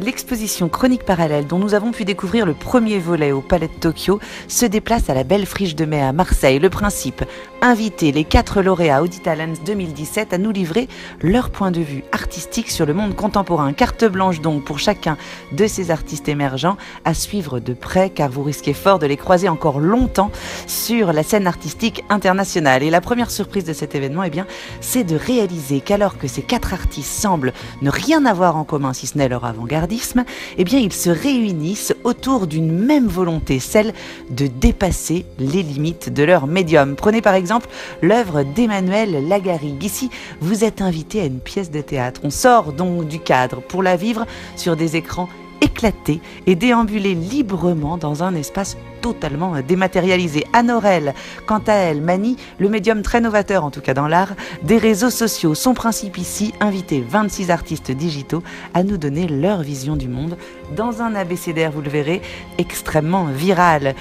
L'exposition Chroniques parallèles, dont nous avons pu découvrir le premier volet au Palais de Tokyo, se déplace à la Belle Friche de Mai à Marseille. Le principe, inviter les 4 lauréats Audi Talents 2017 à nous livrer leur point de vue artistique sur le monde contemporain. Carte blanche donc pour chacun de ces artistes émergents à suivre de près, car vous risquez fort de les croiser encore longtemps sur la scène artistique internationale. Et la première surprise de cet événement, c'est de réaliser qu'alors que ces 4 artistes semblent ne rien avoir en commun, si ce n'est leur avant-gardisme, ils se réunissent autour d'une même volonté, celle de dépasser les limites de leur médium. Prenez par exemple l'œuvre d'Emmanuel Lagarrigue. Ici, vous êtes invité à une pièce de théâtre. On sort donc du cadre pour la vivre sur des écrans éclater et déambuler librement dans un espace totalement dématérialisé. Anne Aurel, quant à elle, manie le médium très novateur, en tout cas dans l'art, des réseaux sociaux. Son principe ici, inviter 26 artistes digitaux à nous donner leur vision du monde dans un abécédaire, vous le verrez, extrêmement viral.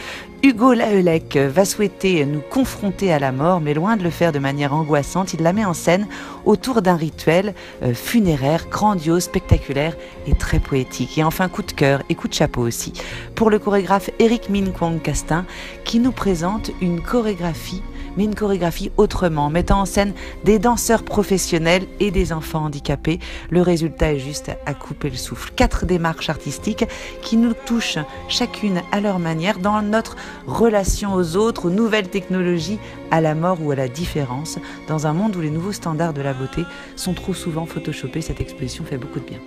Hugo Lahellec va souhaiter nous confronter à la mort, mais loin de le faire de manière angoissante, il la met en scène autour d'un rituel funéraire, grandiose, spectaculaire et très poétique. Et enfin, coup de cœur et coup de chapeau aussi pour le chorégraphe Eric Min Kwang Castin, qui nous présente une chorégraphie, mais une chorégraphie autrement, mettant en scène des danseurs professionnels et des enfants handicapés. Le résultat est juste à couper le souffle. 4 démarches artistiques qui nous touchent chacune à leur manière dans notre relation aux autres, aux nouvelles technologies, à la mort ou à la différence, dans un monde où les nouveaux standards de la beauté sont trop souvent photoshopés. Cette exposition fait beaucoup de bien.